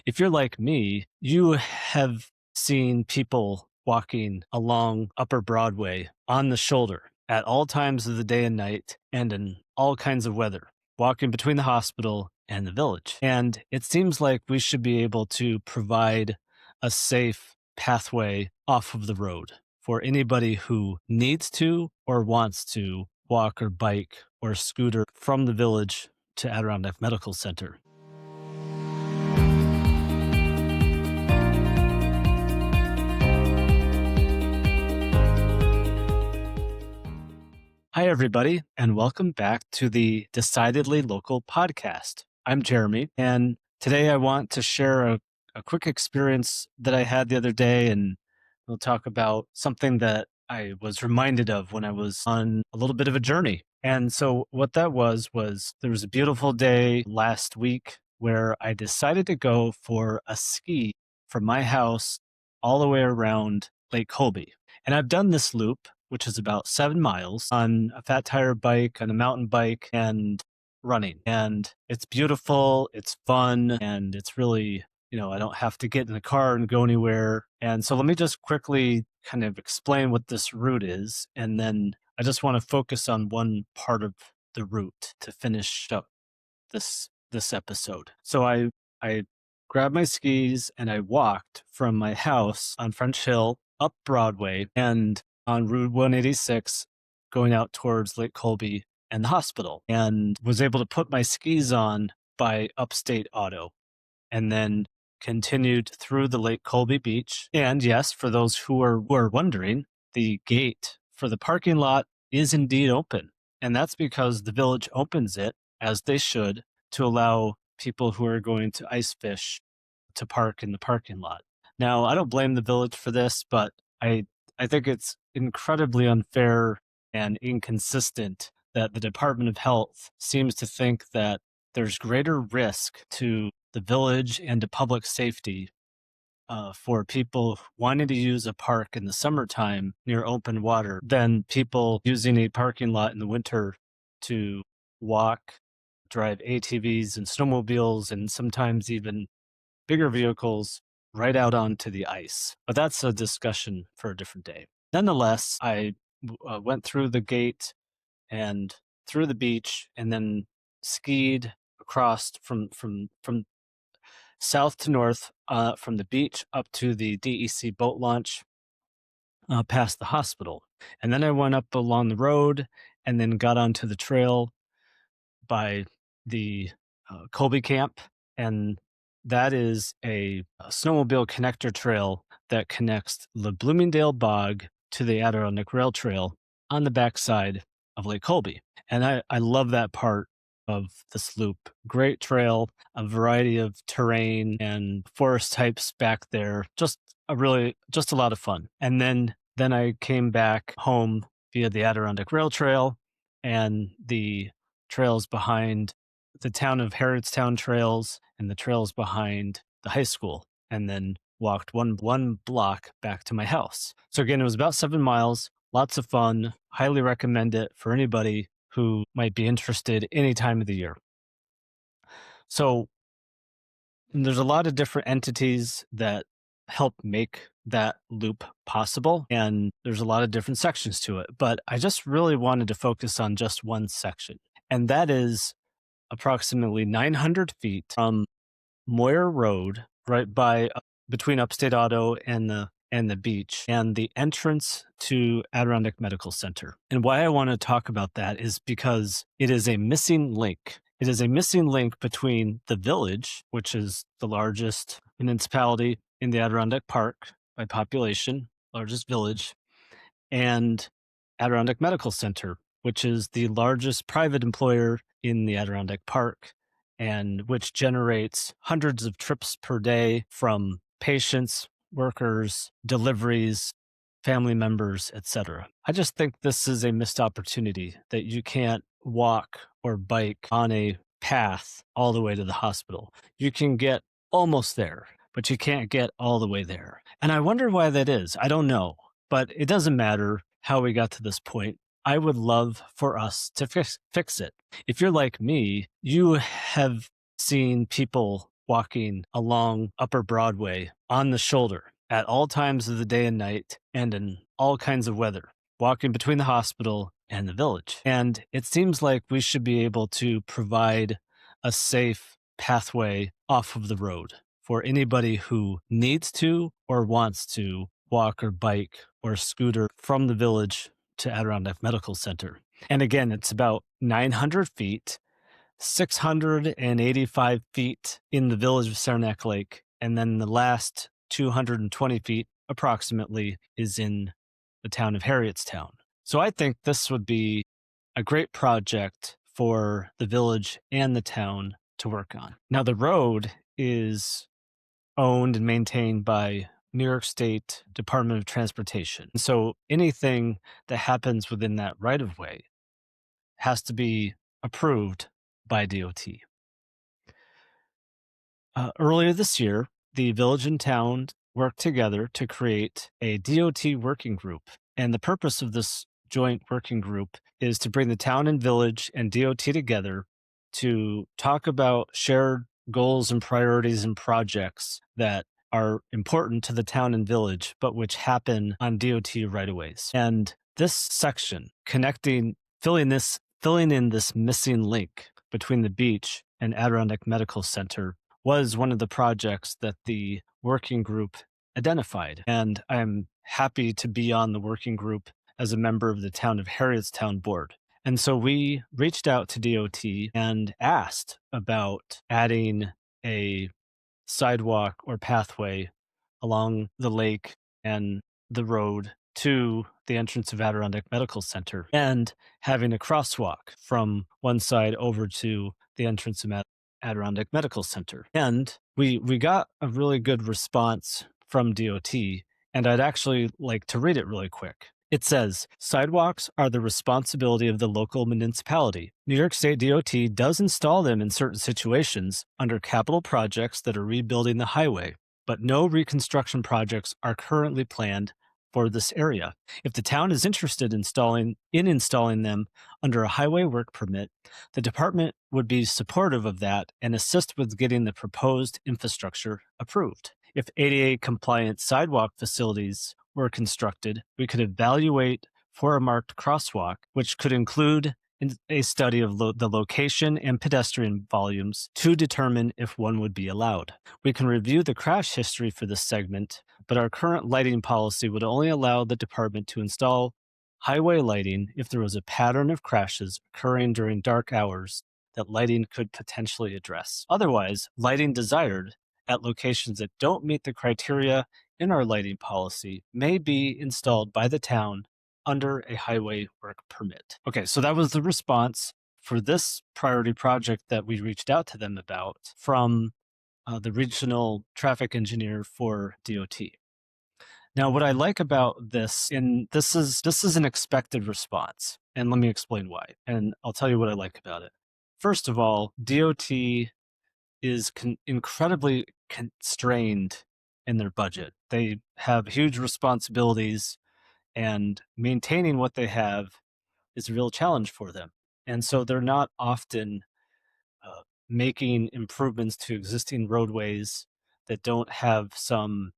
If you're like me, you have seen people walking along Upper Broadway on the shoulder at all times of the day and night and in all kinds of weather, walking between the hospital and the village. And it seems like we should be able to provide a safe pathway off of the road for anybody who needs to or wants to walk or bike or scooter from the village to Adirondack Medical Center. Hi, everybody, and welcome back to the Decidedly Local podcast. I'm Jeremy, and today I want to share a quick experience that I had the other day, and we'll talk about something that I was reminded of when I was on a little bit of a journey. And so what that was there was a beautiful day last week where I decided to go for a ski from my house all the way around Lake Colby. And I've done this loop, which is about 7 miles, on a fat tire bike, on a mountain bike, and running. And it's beautiful, it's fun, and it's really, I don't have to get in the car and go anywhere. And so let me just quickly kind of explain what this route is. And then I just want to focus on one part of the route to finish up this episode. So I grabbed my skis and I walked from my house on French Hill up Broadway and on Route 186 going out towards Lake Colby and the hospital, and was able to put my skis on by Upstate Auto and then continued through the Lake Colby beach. And yes, for those who are wondering, the gate for the parking lot is indeed open. And that's because the village opens it, as they should, to allow people who are going to ice fish to park in the parking lot. Now, I don't blame the village for this, but I think it's incredibly unfair and inconsistent that the Department of Health seems to think that there's greater risk to the village and to public safety for people wanting to use a park in the summertime near open water than people using a parking lot in the winter to walk, drive ATVs and snowmobiles, and sometimes even bigger vehicles right out onto the ice. But that's a discussion for a different day. Nonetheless, I went through the gate and through the beach and then skied across from south to north, from the beach up to the DEC boat launch, past the hospital. And then I went up along the road and then got onto the trail by the Colby camp. And that is a snowmobile connector trail that connects the Bloomingdale Bog to the Adirondack Rail Trail on the backside of Lake Colby. And I love that part of this loop. Great trail, a variety of terrain and forest types back there. Just a lot of fun. And then I came back home via the Adirondack Rail Trail and the trails behind the town of Harrodstown trails and the trails behind the high school, and then walked one block back to my house. So again, it was about 7 miles, lots of fun. Highly recommend it for anybody who might be interested any time of the year. So there's a lot of different entities that help make that loop possible, and there's a lot of different sections to it. But I just really wanted to focus on just one section, and that is approximately 900 feet from Moyer Road, right by between Upstate Auto and the beach, and the entrance to Adirondack Medical Center. And why I want to talk about that is because it is a missing link. It is a missing link between the village, which is the largest municipality in the Adirondack Park by population, largest village, and Adirondack Medical Center, which is the largest private employer in the Adirondack Park, and which generates hundreds of trips per day from patients, workers, deliveries, family members, etc. I just think this is a missed opportunity that you can't walk or bike on a path all the way to the hospital. You can get almost there, but you can't get all the way there. And I wonder why that is. I don't know, but it doesn't matter how we got to this point. I would love for us to fix it. If you're like me, you have seen people walking along Upper Broadway on the shoulder at all times of the day and night and in all kinds of weather, walking between the hospital and the village. And it seems like we should be able to provide a safe pathway off of the road for anybody who needs to or wants to walk or bike or scooter from the village to Adirondack Medical Center. And again, it's about 900 feet, 685 feet in the village of Saranac Lake, and then the last 220 feet approximately is in the town of Harrietstown. So I think this would be a great project for the village and the town to work on. Now, the road is owned and maintained by New York State Department of Transportation. So anything that happens within that right of way has to be approved by DOT. Earlier this year, the village and town worked together to create a DOT working group. And the purpose of this joint working group is to bring the town and village and DOT together to talk about shared goals and priorities and projects that are important to the town and village, but which happen on DOT right-of-ways. And this section, filling in this missing link between the beach and Adirondack Medical Center, was one of the projects that the working group identified. And I'm happy to be on the working group as a member of the town of Harrietstown board. And so we reached out to DOT and asked about adding a sidewalk or pathway along the lake and the road to the entrance of Adirondack Medical Center and having a crosswalk from one side over to the entrance of Adirondack Medical Center. And we got a really good response from DOT, and I'd actually like to read it really quick. It says, sidewalks are the responsibility of the local municipality. New York State DOT does install them in certain situations under capital projects that are rebuilding the highway, but no reconstruction projects are currently planned for this area. If the town is interested in installing them under a highway work permit, the department would be supportive of that and assist with getting the proposed infrastructure approved. If ADA compliant sidewalk facilities were constructed, we could evaluate for a marked crosswalk, which could include a study of the location and pedestrian volumes to determine if one would be allowed. We can review the crash history for this segment, but our current lighting policy would only allow the department to install highway lighting if there was a pattern of crashes occurring during dark hours that lighting could potentially address. Otherwise, lighting desired at locations that don't meet the criteria in our lighting policy may be installed by the town under a highway work permit. Okay, so that was the response for this priority project that we reached out to them about from the regional traffic engineer for DOT. Now, what I like about this, and this is an expected response, and let me explain why, and I'll tell you what I like about it. First of all, DOT is incredibly constrained in their budget. They have huge responsibilities, and maintaining what they have is a real challenge for them. And so they're not often making improvements to existing roadways that don't have some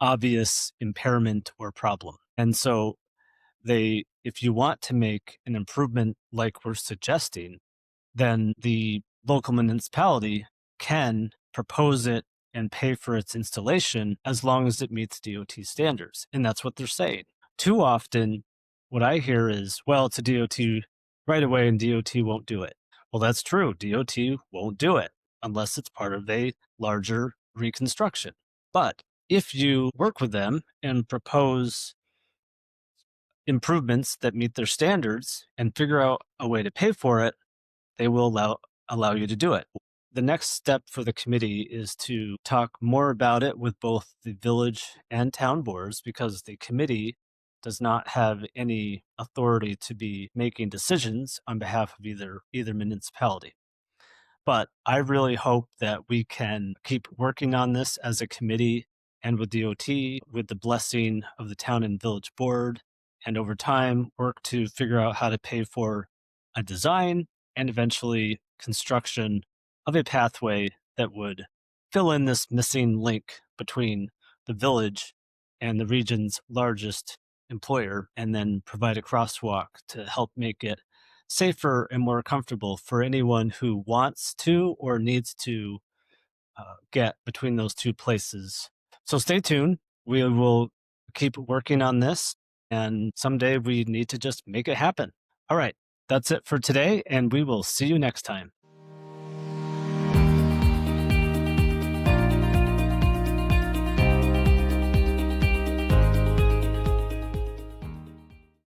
obvious impairment or problem. And so if you want to make an improvement like we're suggesting, then the local municipality can propose it and pay for its installation as long as it meets DOT standards. And that's what they're saying. Too often, what I hear is, well, it's a DOT right away and DOT won't do it. Well, that's true. DOT won't do it unless it's part of a larger reconstruction. But if you work with them and propose improvements that meet their standards and figure out a way to pay for it, they will allow you to do it. The next step for the committee is to talk more about it with both the village and town boards, because the committee does not have any authority to be making decisions on behalf of either municipality. But I really hope that we can keep working on this as a committee and with DOT, with the blessing of the town and village board, and over time work to figure out how to pay for a design and eventually construction of a pathway that would fill in this missing link between the village and the region's largest employer, and then provide a crosswalk to help make it safer and more comfortable for anyone who wants to or needs to get between those two places. So stay tuned. We will keep working on this, and someday we need to just make it happen. All right, that's it for today, and we will see you next time.